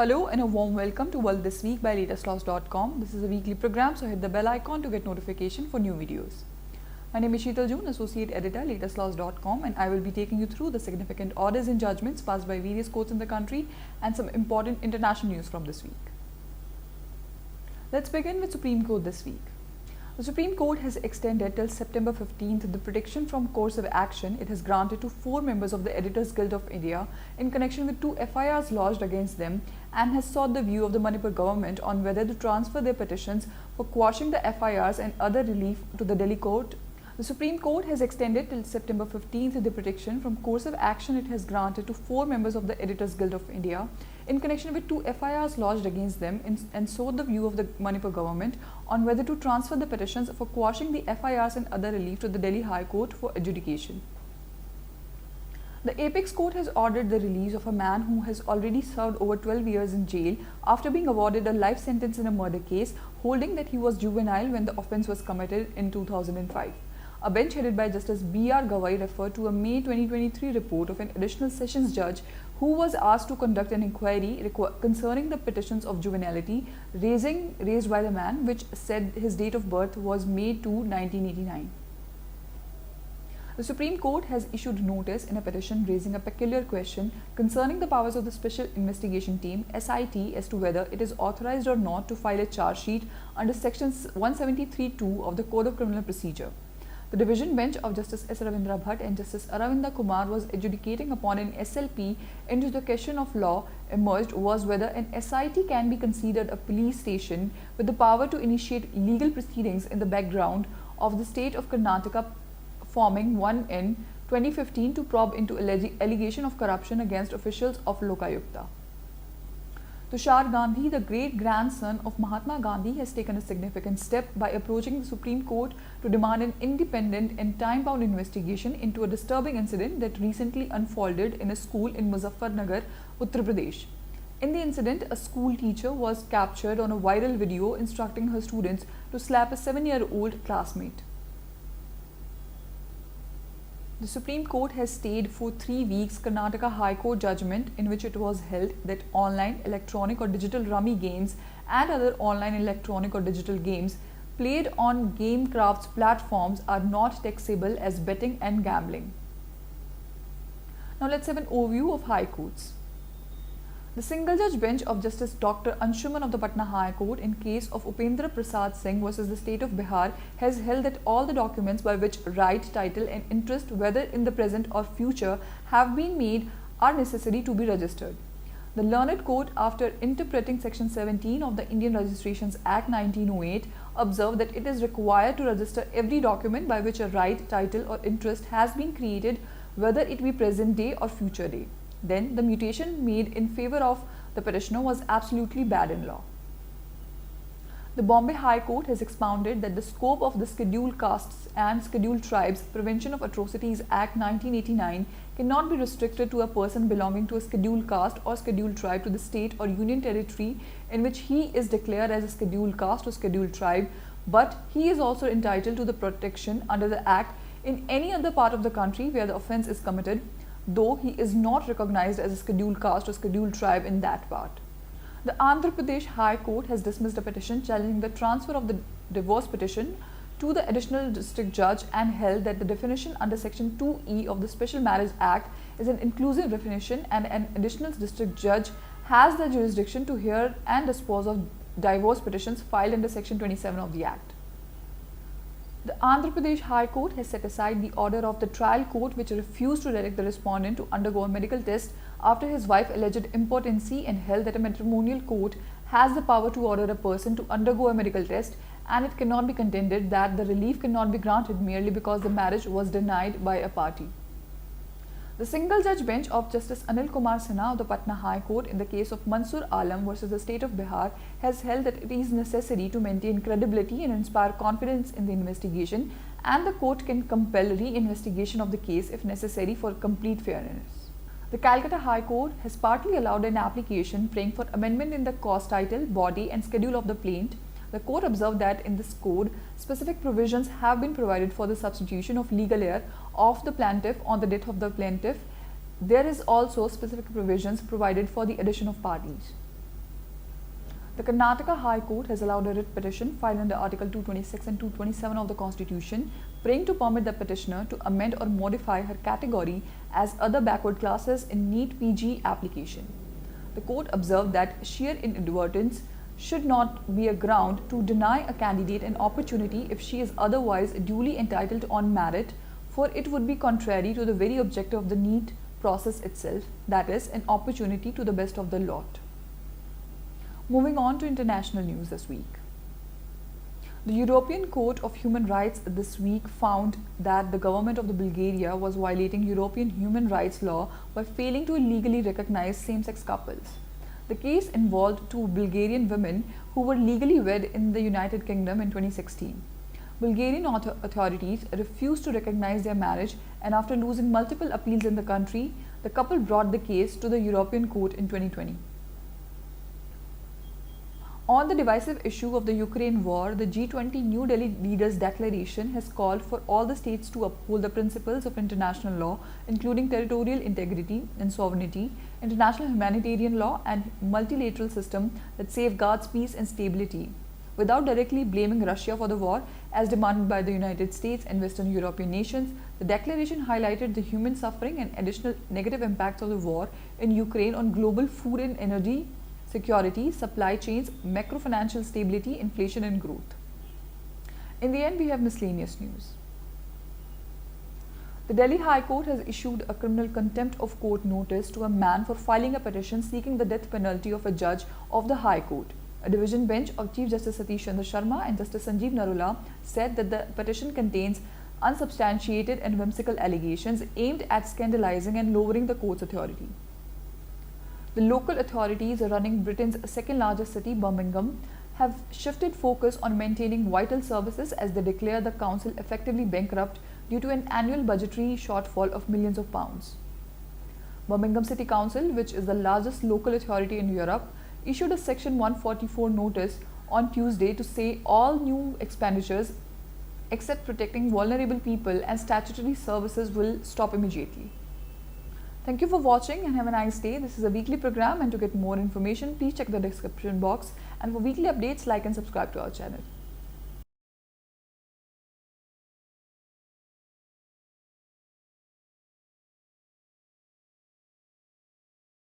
Hello and a warm welcome to World This Week by latestlaws.com. This is a weekly program, so hit the bell icon to get notification for new videos. My name is Sheetal June, Associate Editor, latestlaws.com, and I will be taking you through the significant orders and judgments passed by various courts in the country and some important international news from this week. Let's begin with Supreme Court this week. The Supreme Court has extended till September 15th the protection from course of action it has granted to 4 members of the Editors Guild of India in connection with 2 FIRs lodged against them, and has sought the view of the Manipur government on whether to transfer their petitions for quashing the FIRs and other relief to the Delhi court. The Supreme Court has extended till September 15th the protection from course of action it has granted to 4 members of the Editors Guild of India in connection with 2 FIRs lodged against them, and sought the view of the Manipur government on whether to transfer the petitions for quashing the FIRs and other relief to the Delhi High Court for adjudication. The Apex Court has ordered the release of a man who has already served over 12 years in jail after being awarded a life sentence in a murder case, holding that he was juvenile when the offence was committed in 2005. A bench headed by Justice B.R. Gawai referred to a May 2023 report of an additional sessions judge who was asked to conduct an inquiry concerning the petitions of juvenility raised by the man, which said his date of birth was May 2, 1989. The Supreme Court has issued notice in a petition raising a peculiar question concerning the powers of the Special Investigation Team (SIT) as to whether it is authorized or not to file a charge sheet under Section 173(2) of the Code of Criminal Procedure. The division bench of Justice S. Ravindra Bhatt and Justice Aravinda Kumar was adjudicating upon an SLP in which the question of law emerged was whether an SIT can be considered a police station with the power to initiate legal proceedings in the background of the state of Karnataka, forming one in 2015 to probe into allegation of corruption against officials of Lokayukta. Tushar Gandhi, the great-grandson of Mahatma Gandhi, has taken a significant step by approaching the Supreme Court to demand an independent and time-bound investigation into a disturbing incident that recently unfolded in a school in Muzaffarnagar, Uttar Pradesh. In the incident, a school teacher was captured on a viral video instructing her students to slap a 7-year-old classmate. The Supreme Court has stayed for 3 weeks Karnataka High Court judgment in which it was held that online, electronic or digital rummy games and other online, electronic or digital games played on GameCraft's platforms are not taxable as betting and gambling. Now let's have an overview of High Courts. The single-judge bench of Justice Dr. Anshuman of the Patna High Court in case of Upendra Prasad Singh versus the state of Bihar has held that all the documents by which right, title and interest, whether in the present or future, have been made are necessary to be registered. The learned court, after interpreting Section 17 of the Indian Registrations Act 1908, observed that it is required to register every document by which a right, title or interest has been created, whether it be present day or future day. Then the mutation made in favor of the petitioner was absolutely bad in law. The Bombay High Court has expounded that the scope of the Scheduled Castes and Scheduled Tribes Prevention of Atrocities Act 1989 cannot be restricted to a person belonging to a scheduled caste or scheduled tribe to the state or union territory in which he is declared as a scheduled caste or scheduled tribe, but he is also entitled to the protection under the Act in any other part of the country where the offence is committed, though he is not recognized as a scheduled caste or scheduled tribe in that part. The Andhra Pradesh High Court has dismissed a petition challenging the transfer of the divorce petition to the additional district judge and held that the definition under Section 2E of the Special Marriage Act is an inclusive definition, and an additional district judge has the jurisdiction to hear and dispose of divorce petitions filed under Section 27 of the Act. The Andhra Pradesh High Court has set aside the order of the trial court which refused to direct the respondent to undergo a medical test after his wife alleged impotency, and held that a matrimonial court has the power to order a person to undergo a medical test, and it cannot be contended that the relief cannot be granted merely because the marriage was denied by a party. The single-judge bench of Justice Anil Kumar Sinha of the Patna High Court in the case of Mansoor Alam versus the state of Bihar has held that it is necessary to maintain credibility and inspire confidence in the investigation, and the court can compel re-investigation of the case if necessary for complete fairness. The Calcutta High Court has partly allowed an application praying for amendment in the cause title, body and schedule of the plaint. The court observed that in this code, specific provisions have been provided for the substitution of legal heir of the plaintiff on the death of the plaintiff. There is also specific provisions provided for the addition of parties. The Karnataka High Court has allowed a writ petition filed under Article 226 and 227 of the Constitution, praying to permit the petitioner to amend or modify her category as other backward classes in NEET PG application. The court observed that sheer inadvertence should not be a ground to deny a candidate an opportunity if she is otherwise duly entitled on merit, for it would be contrary to the very objective of the NEET process itself, that is, an opportunity to the best of the lot. Moving on to international news this week. The European Court of Human Rights this week found that the government of Bulgaria was violating European human rights law by failing to legally recognize same-sex couples. The case involved two Bulgarian women who were legally wed in the United Kingdom in 2016. Bulgarian authorities refused to recognize their marriage, and after losing multiple appeals in the country, the couple brought the case to the European Court in 2020. On the divisive issue of the Ukraine war, the G20 New Delhi Leaders Declaration has called for all the states to uphold the principles of international law, including territorial integrity and sovereignty, international humanitarian law, and multilateral system that safeguards peace and stability, without directly blaming Russia for the war, as demanded by the United States and Western European nations. The declaration highlighted the human suffering and additional negative impacts of the war in Ukraine on global food and energy security, supply chains, macro-financial stability, inflation and growth. In the end, we have miscellaneous news. The Delhi High Court has issued a criminal contempt of court notice to a man for filing a petition seeking the death penalty of a judge of the High Court. A division bench of Chief Justice Satish Chandra Sharma and Justice Sanjeev Narula said that the petition contains unsubstantiated and whimsical allegations aimed at scandalizing and lowering the court's authority. The local authorities running Britain's second largest city, Birmingham, have shifted focus on maintaining vital services as they declare the council effectively bankrupt due to an annual budgetary shortfall of millions of pounds. Birmingham City Council, which is the largest local authority in Europe, issued a Section 144 notice on Tuesday to say all new expenditures except protecting vulnerable people and statutory services will stop immediately. Thank you for watching and have a nice day. This is a weekly program, and to get more information, please check the description box, and for weekly updates, like and subscribe to our channel.